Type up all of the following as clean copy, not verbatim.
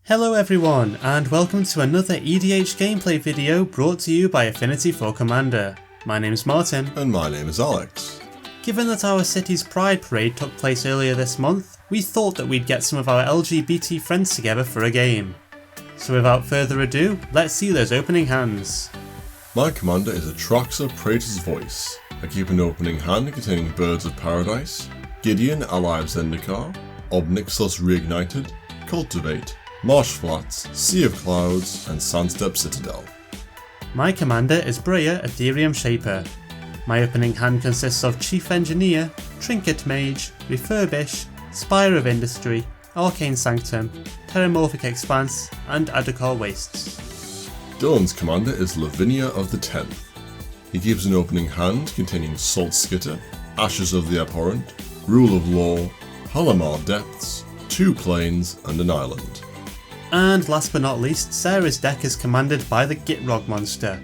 Hello everyone, and welcome to another EDH gameplay video brought to you by Affinity for Commander. My name's Martin. And my name is Alex. Given that our city's Pride Parade took place earlier this month, we thought that we'd get some of our LGBT friends together for a game. So without further ado, let's see those opening hands. My commander is Atraxa, Praetor's Voice. I keep an opening hand containing Birds of Paradise, Gideon, ally of Zendikar, Obnixilis Reignited, Cultivate, Marsh Flats, Sea of Clouds, and Sandstep Citadel. My commander is Breya, Ethereum Shaper. My opening hand consists of Chief Engineer, Trinket Mage, Refurbish, Spire of Industry, Arcane Sanctum, Terramorphic Expanse, and Adakar Wastes. Dylan's commander is Lavinia of the 10th. He keeps an opening hand containing Salt Skitter, Ashes of the Abhorrent, Rule of Law, Halimar Depths, 2 Plains, and an Island. And last but not least, Sarah's deck is commanded by the Gitrog Monster.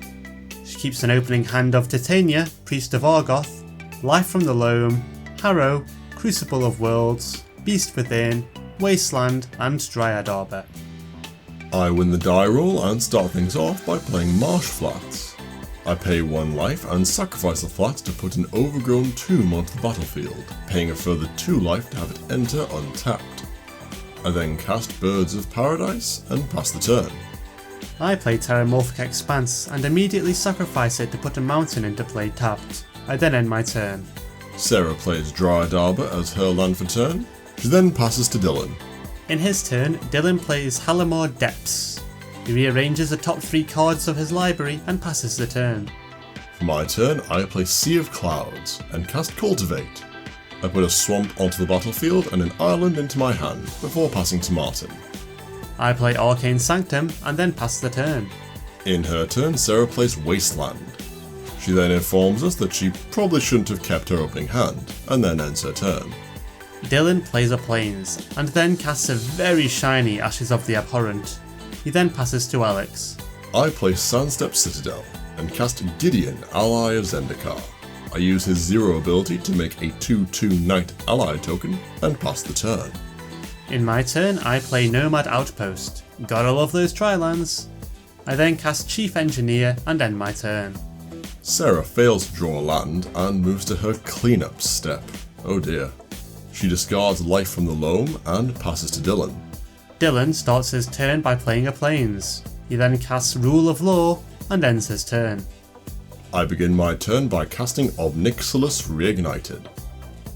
She keeps an opening hand of Titania, Priest of Argoth, Life from the Loam, Harrow, Crucible of Worlds, Beast Within, Wasteland, and Dryad Arbor. I win the die roll and start things off by playing Marsh Flats. I pay 1 life and sacrifice the flats to put an overgrown tomb onto the battlefield, paying a further 2 life to have it enter untapped. I then cast Birds of Paradise and pass the turn. I play Terramorphic Expanse and immediately sacrifice it to put a mountain into play tapped. I then end my turn. Sarah plays Dryad Arbor as her land for turn. She then passes to Dylan. In his turn, Dylan plays Halimar Depths. He rearranges the top 3 cards of his library and passes the turn. For my turn, I play Sea of Clouds and cast Cultivate. I put a swamp onto the battlefield and an island into my hand before passing to Martin. I play Arcane Sanctum and then pass the turn. In her turn, Sarah plays Wasteland. She then informs us that she probably shouldn't have kept her opening hand, and then ends her turn. Dylan plays a Plains, and then casts a very shiny Ashes of the Abhorrent. He then passes to Alex. I play Sandstep Citadel, and cast Gideon, ally of Zendikar. I use his 0 ability to make a 2/2 Knight ally token, and pass the turn. In my turn, I play Nomad Outpost. Gotta love those Trilands. I then cast Chief Engineer and end my turn. Sarah fails to draw a land and moves to her cleanup step. Oh dear. She discards Life from the Loam and passes to Dylan. Dylan starts his turn by playing a Plains. He then casts Rule of Law and ends his turn. I begin my turn by casting Obnixilis Reignited.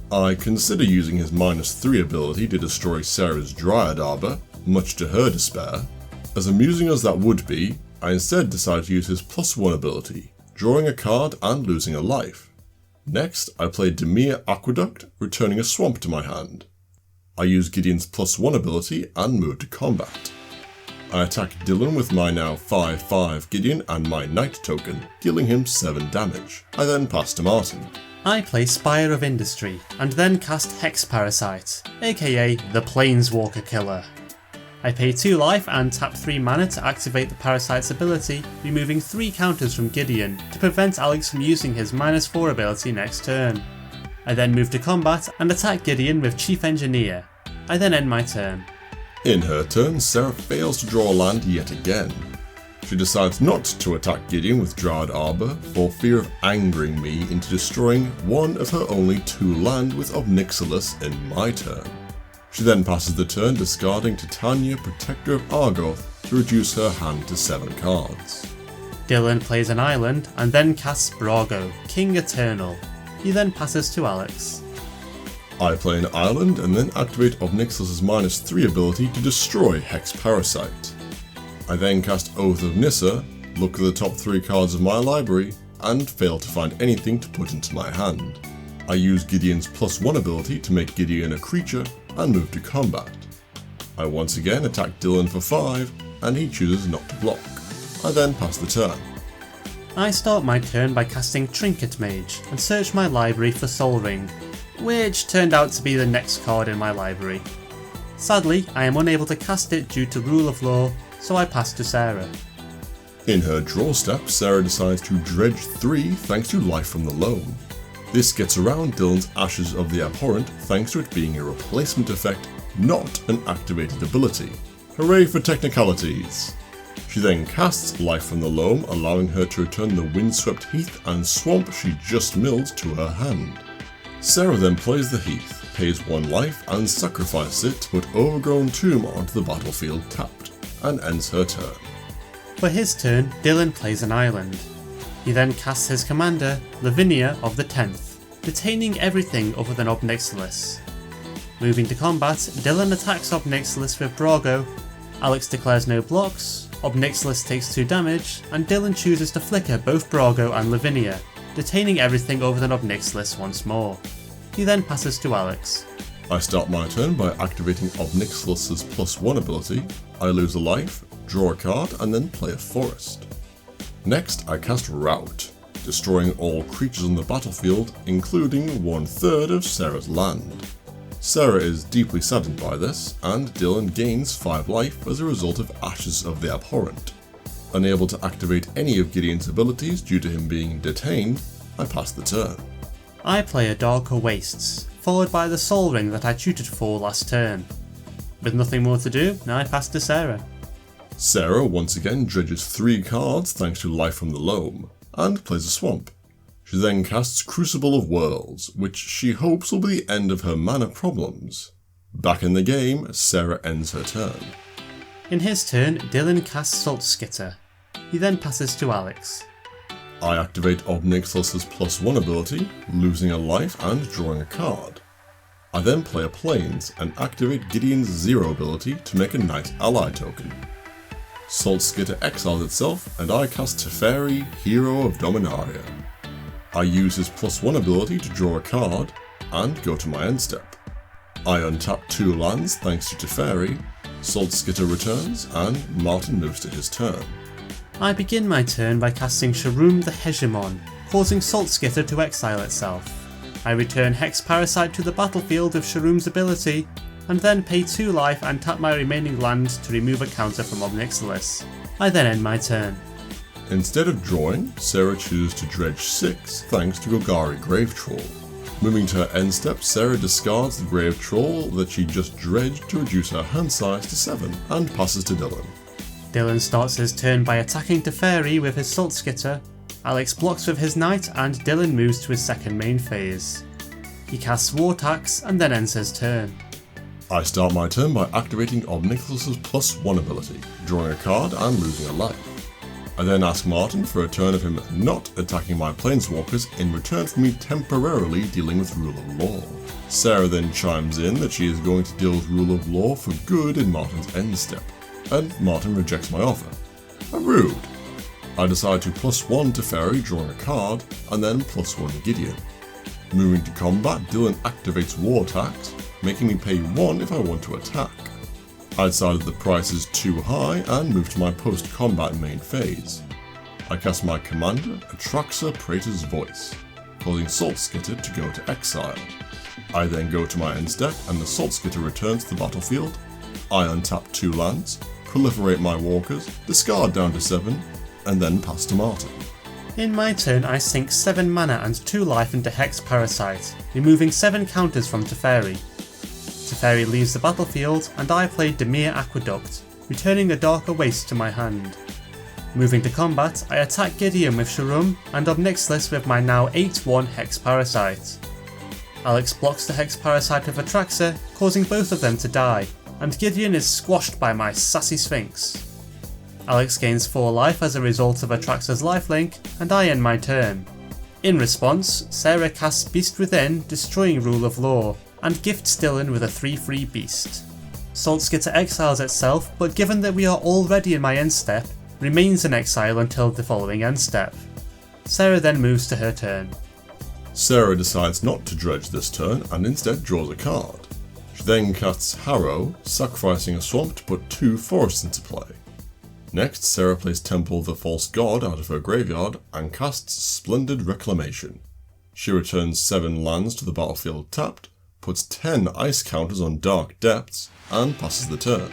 I consider using his -3 ability to destroy Sarah's Dryad Arbor, much to her despair. As amusing as that would be, I instead decide to use his +1 ability, drawing a card and losing a life. Next, I play Demir Aqueduct, returning a swamp to my hand. I use Gideon's +1 ability and move to combat. I attack Dylan with my now 5/5 Gideon and my Knight token, dealing him 7 damage. I then pass to Martin. I play Spire of Industry, and then cast Hex Parasite, aka the Planeswalker Killer. I pay 2 life and tap 3 mana to activate the Parasite's ability, removing 3 counters from Gideon to prevent Alex from using his -4 ability next turn. I then move to combat and attack Gideon with Chief Engineer. I then end my turn. In her turn, Sarah fails to draw a land yet again. She decides not to attack Gideon with Dryad Arbor for fear of angering me into destroying one of her only 2 land with Obnixilis in my turn. She then passes the turn discarding Titania, Protector of Argoth, to reduce her hand to 7 cards. Dylan plays an island and then casts Brago, King Eternal. He then passes to Alex. I play an island and then activate Obnixilis' -3 ability to destroy Hex Parasite. I then cast Oath of Nissa, look at the top 3 cards of my library, and fail to find anything to put into my hand. I use Gideon's +1 ability to make Gideon a creature and move to combat. I once again attack Dylan for 5, and he chooses not to block. I then pass the turn. I start my turn by casting Trinket Mage and search my library for Sol Ring, which turned out to be the next card in my library. Sadly, I am unable to cast it due to Rule of Law, so I pass to Sarah. In her draw step, Sarah decides to dredge 3 thanks to Life from the Loam. This gets around Dylan's Ashes of the Abhorrent thanks to it being a replacement effect, not an activated ability. Hooray for technicalities! She then casts Life from the Loam, allowing her to return the windswept heath and swamp she just milled to her hand. Sarah then plays the heath, pays 1 life and sacrifices it to put Overgrown Tomb onto the battlefield tapped, and ends her turn. For his turn, Dylan plays an island. He then casts his commander, Lavinia of the 10th, detaining everything other than Ob Nixilis. Moving to combat, Dylan attacks Ob Nixilis with Brago, Alex declares no blocks, Ob Nixilis takes 2 damage, and Dylan chooses to flicker both Brago and Lavinia, detaining everything other than Ob Nixilis once more. He then passes to Alex. I start my turn by activating Ob Nixilis' +1 ability. I lose a life, draw a card, and then play a forest. Next, I cast Rout, destroying all creatures on the battlefield, including 1/3 of Sarah's land. Sarah is deeply saddened by this, and Dylan gains 5 life as a result of Ashes of the Abhorrent. Unable to activate any of Gideon's abilities due to him being detained, I pass the turn. I play a Darker Wastes, followed by the Soul Ring that I tutored for last turn. With nothing more to do, I pass to Sarah. Sarah once again dredges 3 cards thanks to Life from the Loam, and plays a swamp. She then casts Crucible of Worlds, which she hopes will be the end of her mana problems. Back in the game, Sarah ends her turn. In his turn, Dylan casts Salt Skitter. He then passes to Alex. I activate Ob Nixilis' +1 ability, losing a life and drawing a card. I then play a Plains and activate Gideon's 0 ability to make a Knight Ally token. Salt Skitter exiles itself, and I cast Teferi, Hero of Dominaria. I use his +1 ability to draw a card, and go to my end step. I untap 2 lands thanks to Teferi, Salt Skitter returns, and Martin moves to his turn. I begin my turn by casting Sharum the Hegemon, causing Salt Skitter to exile itself. I return Hex Parasite to the battlefield with Sharum's ability, and then pay 2 life and tap my remaining land to remove a counter from Ob Nixilis. I then end my turn. Instead of drawing, Sarah chooses to dredge 6 thanks to Golgari Grave Troll. Moving to her end step, Sarah discards the Grave Troll that she just dredged to reduce her hand size to 7 and passes to Dylan. Dylan starts his turn by attacking Teferi with his Salt Skitter, Alex blocks with his Knight, and Dylan moves to his second main phase. He casts War Tax and then ends his turn. I start my turn by activating Ob Nixilis' +1 ability, drawing a card and losing a life. I then ask Martin for a turn of him not attacking my planeswalkers in return for me temporarily dealing with Rule of Law. Sarah then chimes in that she is going to deal with Rule of Law for good in Martin's end step, and Martin rejects my offer. How rude! I decide to +1 Teferi, drawing a card, and then +1 Gideon. Moving to combat, Dylan activates War Tax, making me pay 1 if I want to attack. I decided the price is too high and move to my post-combat main phase. I cast my commander, Atraxa Praetor's Voice, causing Salt Skitter to go to exile. I then go to my end step and the Salt Skitter returns to the battlefield. I untap 2 lands, proliferate my walkers, discard down to 7, and then pass to Martin. In my turn, I sink 7 mana and 2 life into Hex Parasite, removing 7 counters from Teferi. Teferi leaves the battlefield, and I play Dimir Aqueduct, returning a Darker Waste to my hand. Moving to combat, I attack Gideon with Sharum and Ob Nixilis with my now 8/1 Hex Parasite. Alex blocks the Hex Parasite with Atraxa, causing both of them to die, and Gideon is squashed by my Sassy Sphinx. Alex gains 4 life as a result of Atraxa's lifelink, and I end my turn. In response, Sarah casts Beast Within, destroying Rule of Law, and gifts Dylan with a 3/3 beast. Salt Skitter exiles itself, but given that we are already in my end step, remains in exile until the following end step. Sarah then moves to her turn. Sarah decides not to dredge this turn and instead draws a card. She then casts Harrow, sacrificing a swamp to put 2 forests into play. Next, Sarah plays Temple of the False God out of her graveyard and casts Splendid Reclamation. She returns 7 lands to the battlefield tapped, puts 10 ice counters on Dark Depths, and passes the turn.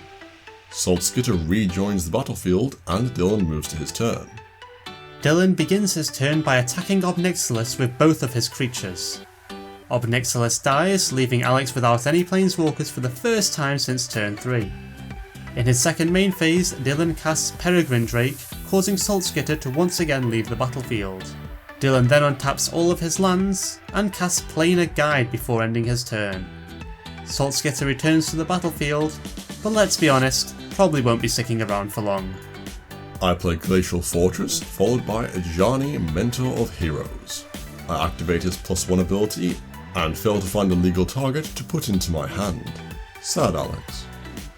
Salt Skitter rejoins the battlefield and Dylan moves to his turn. Dylan begins his turn by attacking Ob Nixilis with both of his creatures. Ob Nixilis dies, leaving Alex without any planeswalkers for the first time since turn 3. In his second main phase, Dylan casts Peregrine Drake, causing Saltskitter to once again leave the battlefield. Dylan then untaps all of his lands, and casts Planar Guide before ending his turn. Saltskitter returns to the battlefield, but let's be honest, probably won't be sticking around for long. I play Glacial Fortress, followed by Ajani, Mentor of Heroes. I activate his +1 ability, and fail to find a legal target to put into my hand. Sad Alex.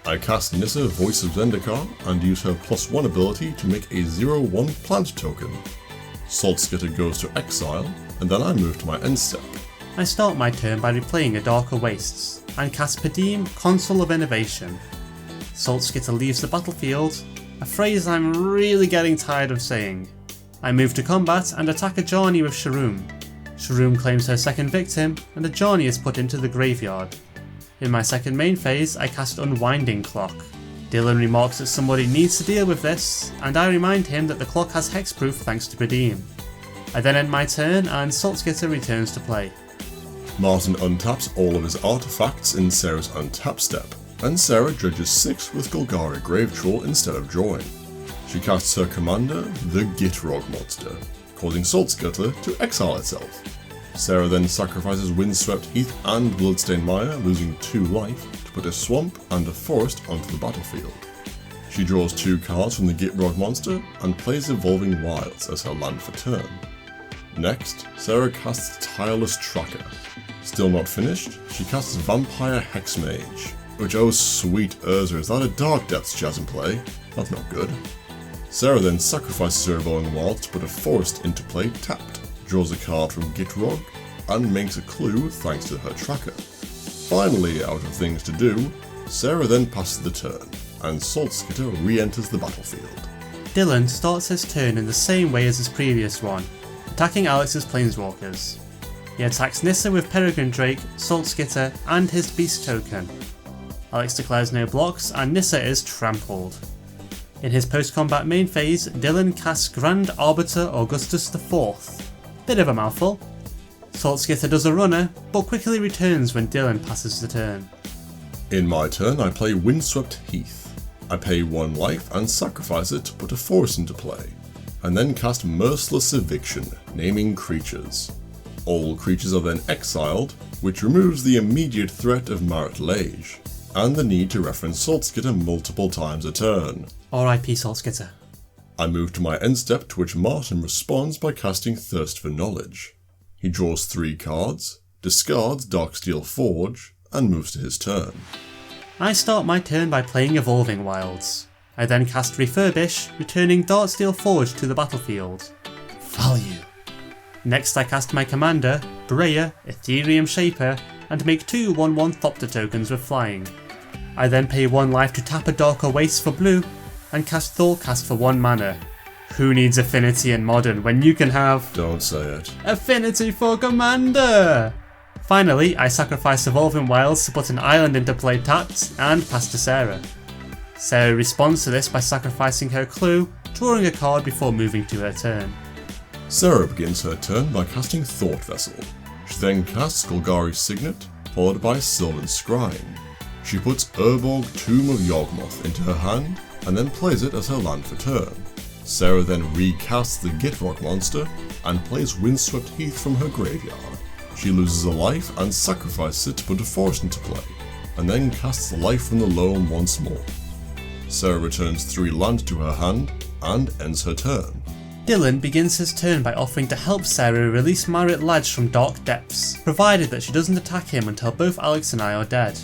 I cast Nissa, Voice of Zendikar, and use her +1 ability to make a 0/1 plant token. Saltskitter goes to exile, and then I move to my end step. I start my turn by replaying a Darker Wastes, and cast Padim, Consul of Innovation. Saltskitter leaves the battlefield, a phrase I'm really getting tired of saying. I move to combat and attack Ajani with Sharoom. Sharoom claims her second victim, and Ajani is put into the graveyard. In my second main phase, I cast Unwinding Clock. Dylan remarks that somebody needs to deal with this, and I remind him that the clock has hexproof thanks to Padim. I then end my turn and Saltskitter returns to play. Martin untaps all of his artifacts in Sarah's untap step, and Sarah dredges 6 with Golgari Gravetroll instead of drawing. She casts her commander, the Gitrog Monster, causing Saltskitter to exile itself. Sarah then sacrifices Windswept Heath and Bloodstained Mire, losing 2 life, to put a swamp and a forest onto the battlefield. She draws 2 cards from the Gitrog Monster and plays Evolving Wilds as her land for turn. Next, Sarah casts Tireless Tracker. Still not finished, she casts Vampire Hexmage. Which, oh sweet Urza, is that a Dark Depths jazz in play? That's not good. Sarah then sacrifices her Evolving Wilds to put a forest into play tapped, draws a card from Gitrog, and makes a clue thanks to her tracker. Finally, out of things to do, Sarah then passes the turn, and Saltskitter re-enters the battlefield. Dylan starts his turn in the same way as his previous one, attacking Alex's Planeswalkers. He attacks Nissa with Peregrine Drake, Saltskitter, and his Beast token. Alex declares no blocks, and Nissa is trampled. In his post-combat main phase, Dylan casts Grand Arbiter Augustus IV. Bit of a mouthful. Saltskitter does a runner, but quickly returns when Dylan passes the turn. In my turn, I play Windswept Heath. I pay 1 life and sacrifice it to put a forest into play, and then cast Merciless Eviction, naming creatures. All creatures are then exiled, which removes the immediate threat of Marit Lage, and the need to reference Saltskitter multiple times a turn. R.I.P. Saltskitter. I move to my end step, to which Martin responds by casting Thirst for Knowledge. He draws 3 cards, discards Darksteel Forge, and moves to his turn. I start my turn by playing Evolving Wilds. I then cast Refurbish, returning Darksteel Forge to the battlefield. Value. Next I cast my commander, Breya, Ethereum Shaper, and make 2 1/1 Thopter tokens with flying. I then pay 1 life to tap a Darker Waste for blue, and cast Thoughtcast for 1 mana. Who needs Affinity in Modern when you can have... Don't say it. Affinity for Commander! Finally, I sacrifice Evolving Wilds to put an island into play tapped, and pass to Sarah. Sarah responds to this by sacrificing her clue, drawing a card before moving to her turn. Sarah begins her turn by casting Thought Vessel. She then casts Golgari's Signet, followed by Sylvan Scrying. She puts Urborg Tomb of Yawgmoth into her hand, and then plays it as her land for turn. Sarah then recasts the Gitrog Monster, and plays Windswept Heath from her graveyard. She loses a life and sacrifices it to put a forest into play, and then casts life from the loam once more. Sarah returns 3 land to her hand, and ends her turn. Dylan begins his turn by offering to help Sarah release Marit Lage from Dark Depths, provided that she doesn't attack him until both Alex and I are dead.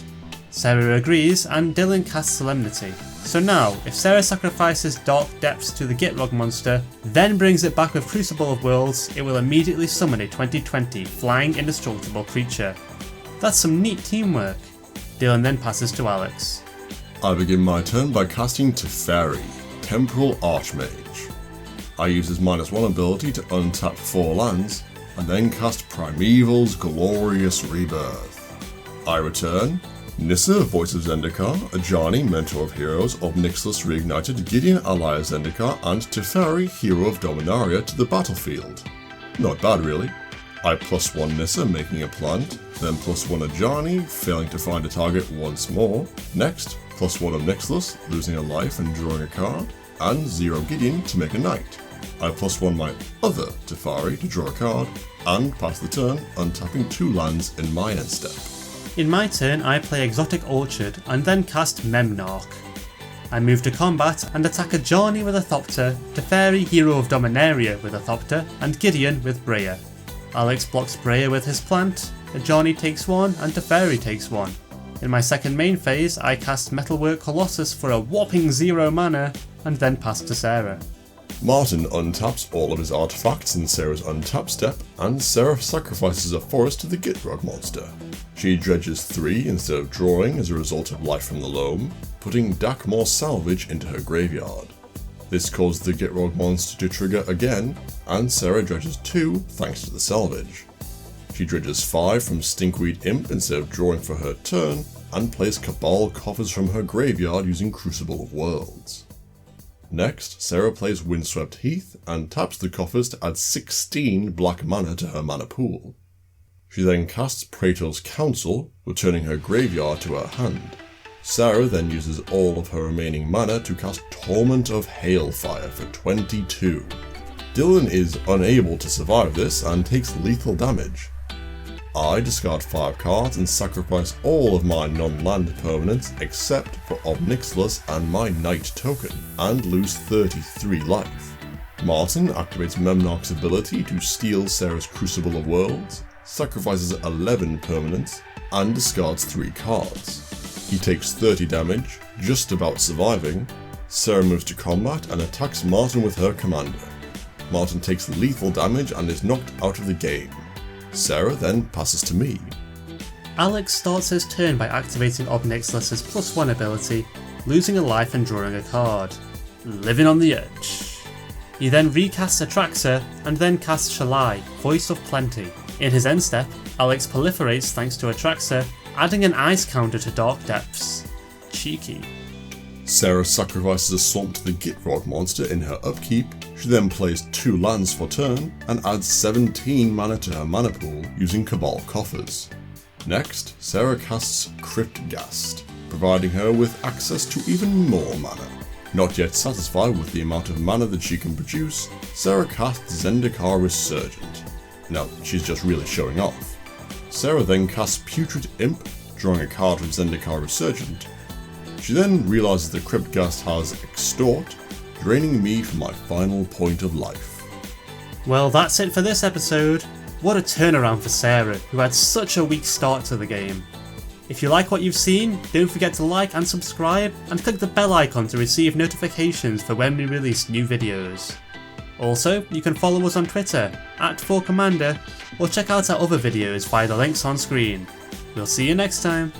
Sarah agrees, and Dylan casts Solemnity. So now, if Sarah sacrifices Dark Depths to the Gitrog Monster, then brings it back with Crucible of Worlds, it will immediately summon a 20/20 flying indestructible creature. That's some neat teamwork. Dylan then passes to Alex. I begin my turn by casting Teferi, Temporal Archmage. I use his -1 ability to untap 4 lands, and then cast Primeval's Glorious Rebirth. I return Nissa, Voice of Zendikar, Ajani, Mentor of Heroes, Obnixilis Reignited, Gideon, Ally of Zendikar, and Teferi, Hero of Dominaria to the battlefield. Not bad really. I +1 Nissa, making a plant, then +1 Ajani, failing to find a target once more. Next, +1 of Nixilis, losing a life and drawing a card, and 0 Gideon to make a knight. I +1 my other Teferi to draw a card, and pass the turn, untapping 2 lands in my end step. In my turn, I play Exotic Orchard and then cast Memnarch. I move to combat and attack Ajani with a Thopter, Teferi Hero of Dominaria with a Thopter, and Gideon with Breya. Alex blocks Breya with his plant, Ajani takes 1 and Teferi takes 1. In my second main phase, I cast Metalwork Colossus for a whopping 0 mana, and then pass to Sarah. Martin untaps all of his artifacts in Sarah's untap step, and Sarah sacrifices a forest to the Gitrog Monster. She dredges 3 instead of drawing as a result of life from the loam, putting Dakmor Salvage into her graveyard. This caused the Gitrog Monster to trigger again, and Sarah dredges 2 thanks to the salvage. She dredges 5 from Stinkweed Imp instead of drawing for her turn, and plays Cabal Coffers from her graveyard using Crucible of Worlds. Next, Sarah plays Windswept Heath and taps the coffers to add 16 black mana to her mana pool. She then casts Praetor's Council, returning her graveyard to her hand. Sarah then uses all of her remaining mana to cast Torment of Hailfire for 22. Dylan is unable to survive this and takes lethal damage. I discard 5 cards and sacrifice all of my non-land permanents except for Nixilis and my Knight token, and lose 33 life. Martin activates Memnarch's ability to steal Sarah's Crucible of Worlds, sacrifices 11 permanents, and discards 3 cards. He takes 30 damage, just about surviving. Sarah moves to combat and attacks Martin with her commander. Martin takes lethal damage and is knocked out of the game. Sarah then passes to me. Alex starts his turn by activating Nixilis' +1 ability, losing a life and drawing a card. Living on the edge. He then recasts Atraxa and then casts Shalai, Voice of Plenty. In his end step, Alex proliferates thanks to Atraxa, adding an ice counter to Dark Depths. Cheeky. Sarah sacrifices a Swamp to the Gitrog Monster in her upkeep. She then plays 2 lands for turn and adds 17 mana to her mana pool using Cabal Coffers. Next, Sarah casts Cryptghast, providing her with access to even more mana. Not yet satisfied with the amount of mana that she can produce, Sarah casts Zendikar Resurgent. Now, she's just really showing off. Sarah then casts Putrid Imp, drawing a card from Zendikar Resurgent. She then realises that Cryptghast has Extort, draining me from my final point of life. Well, that's it for this episode. What a turnaround for Sarah, who had such a weak start to the game. If you like what you've seen, don't forget to like and subscribe, and click the bell icon to receive notifications for when we release new videos. Also, you can follow us on Twitter, @4commander, or check out our other videos via the links on screen. We'll see you next time.